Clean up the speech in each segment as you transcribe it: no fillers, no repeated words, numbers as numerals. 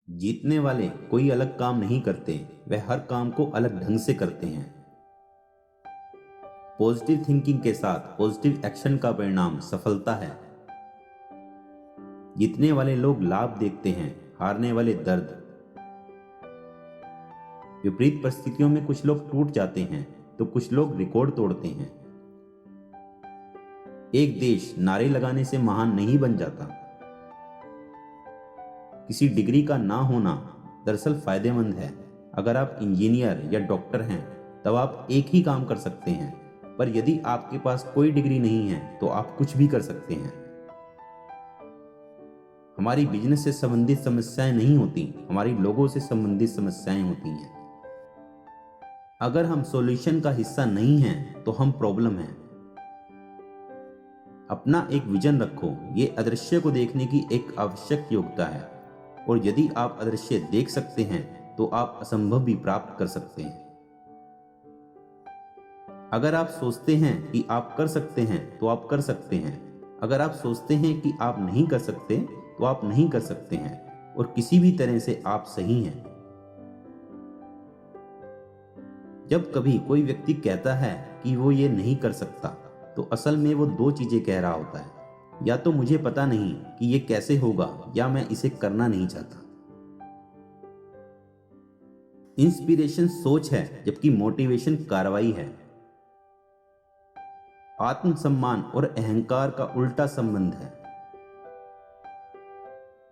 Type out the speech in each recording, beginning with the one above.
जीतने वाले कोई अलग काम नहीं करते, वे हर काम को अलग ढंग से करते हैं। पॉजिटिव थिंकिंग के साथ पॉजिटिव एक्शन का परिणाम सफलता है। जीतने वाले लोग लाभ देखते हैं, हारने वाले दर्द। विपरीत परिस्थितियों में कुछ लोग टूट जाते हैं तो कुछ लोग रिकॉर्ड तोड़ते हैं। एक देश नारे लगाने से महान नहीं बन जाता। किसी डिग्री का ना होना दरअसल फायदेमंद है। अगर आप इंजीनियर या डॉक्टर हैं तब आप एक ही काम कर सकते हैं, पर यदि आपके पास कोई डिग्री नहीं है तो आप कुछ भी कर सकते हैं। हमारी बिजनेस से संबंधित समस्याएं नहीं होती, हमारी लोगों से संबंधित समस्याएं होती हैं। अगर हम सॉल्यूशन का हिस्सा नहीं हैं तो हम प्रॉब्लम हैं। अपना एक विजन रखो, ये अदृश्य को देखने की एक आवश्यक योग्यता है, और यदि आप अदृश्य देख सकते हैं तो आप असंभव भी प्राप्त कर सकते हैं। अगर आप सोचते हैं कि आप कर सकते हैं तो आप कर सकते हैं। अगर आप सोचते हैं कि आप नहीं कर सकते तो आप नहीं कर सकते हैं, और किसी भी तरह से आप सही हैं। जब कभी कोई व्यक्ति कहता है कि वो ये नहीं कर सकता तो असल में वो दो चीजें कह रहा होता है। या तो मुझे पता नहीं कि ये कैसे होगा, या मैं इसे करना नहीं चाहता। इंस्पिरेशन सोच है जबकि मोटिवेशन कार्रवाई है। आत्मसम्मान और अहंकार का उल्टा संबंध है।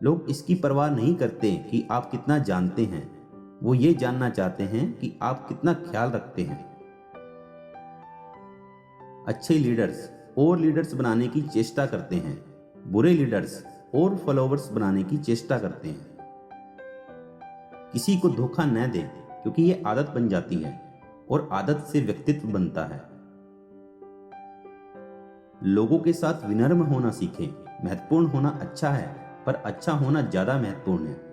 लोग इसकी परवाह नहीं करते कि आप कितना जानते हैं, वो ये जानना चाहते हैं कि आप कितना ख्याल रखते हैं। अच्छे लीडर्स और लीडर्स बनाने की चेष्टा करते हैं, बुरे लीडर्स और फॉलोवर्स बनाने की चेष्टा करते हैं। किसी को धोखा न दें, क्योंकि ये आदत बन जाती है और आदत से व्यक्तित्व बनता है। लोगों के साथ विनम्र होना सीखें। महत्वपूर्ण होना अच्छा है, पर अच्छा होना ज्यादा महत्वपूर्ण है।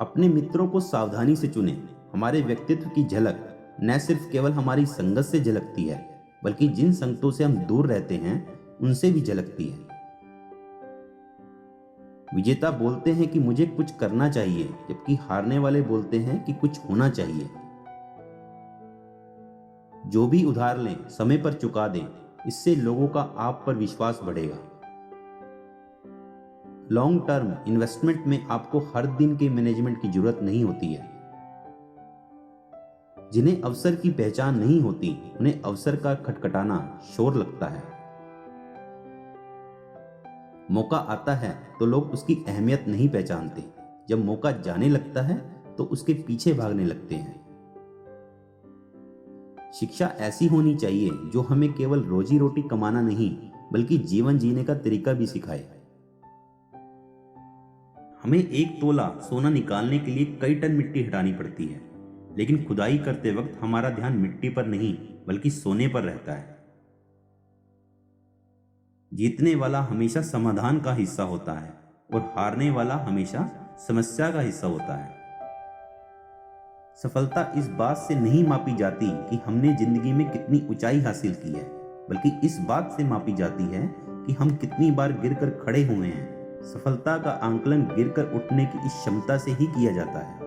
अपने मित्रों को सावधानी से चुनें। हमारे व्यक्तित्व की झलक न सिर्फ केवल हमारी संगत से झलकती है, बल्कि जिन संगतों से हम दूर रहते हैं उनसे भी झलकती है। विजेता बोलते हैं कि मुझे कुछ करना चाहिए, जबकि हारने वाले बोलते हैं कि कुछ होना चाहिए। जो भी उधार लें समय पर चुका दें, इससे लोगों का आप पर विश्वास बढ़ेगा। लॉन्ग टर्म इन्वेस्टमेंट में आपको हर दिन के मैनेजमेंट की जरूरत नहीं होती है। जिन्हें अवसर की पहचान नहीं होती, उन्हें अवसर का खटखटाना शोर लगता है। मौका आता है तो लोग उसकी अहमियत नहीं पहचानते। जब मौका जाने लगता है तो उसके पीछे भागने लगते हैं। शिक्षा ऐसी होनी चाहिए जो हमें केवल रोजी रोटी कमाना नहीं, बल्कि जीवन जीने का तरीका भी सिखाए। हमें एक तोला सोना निकालने के लिए कई टन मिट्टी हटानी पड़ती है, लेकिन खुदाई करते वक्त हमारा ध्यान मिट्टी पर नहीं बल्कि सोने पर रहता है। जीतने वाला हमेशा समाधान का हिस्सा होता है, और हारने वाला हमेशा समस्या का हिस्सा होता है। सफलता इस बात से नहीं मापी जाती कि हमने जिंदगी में कितनी ऊंचाई हासिल की है, बल्कि इस बात से मापी जाती है कि हम कितनी बार गिरकर खड़े हुए हैं। सफलता का आंकलन गिरकर उठने की इस क्षमता से ही किया जाता है।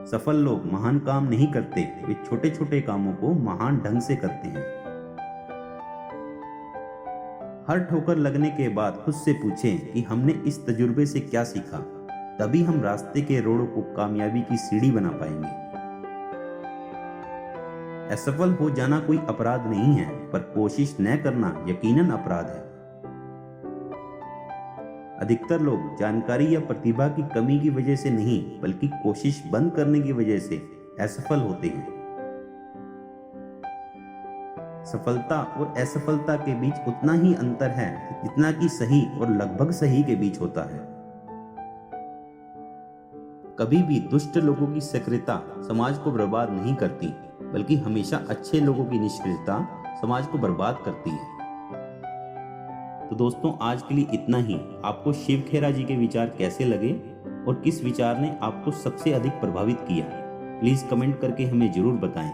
सफल लोग महान काम नहीं करते, वे छोटे छोटे कामों को महान ढंग से करते हैं। हर ठोकर लगने के बाद खुद से पूछें कि हमने इस तजुर्बे से क्या सीखा। तभी हम रास्ते के रोड़ों को कामयाबी की सीढ़ी बना पाएंगे। असफल हो जाना कोई अपराध नहीं है, पर कोशिश न करना यकीनन अपराध है। अधिकतर लोग जानकारी या प्रतिभा की कमी की वजह से नहीं, बल्कि कोशिश बंद करने की वजह से असफल होते हैं। सफलता और असफलता के बीच उतना ही अंतर है जितना कि सही और लगभग सही के बीच होता है। कभी भी दुष्ट लोगों की सक्रियता समाज को बर्बाद नहीं करती, बल्कि हमेशा अच्छे लोगों की निष्क्रियता समाज को बर्बाद करती है। तो दोस्तों, आज के लिए इतना ही। आपको शिव खेरा जी के विचार कैसे लगे और किस विचार ने आपको सबसे अधिक प्रभावित किया, प्लीज कमेंट करके हमें जरूर बताएं।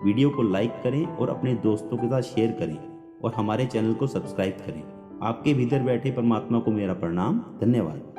वीडियो को लाइक करें और अपने दोस्तों के साथ शेयर करें, और हमारे चैनल को सब्सक्राइब करें। आपके भीतर बैठे परमात्मा को मेरा प्रणाम। धन्यवाद।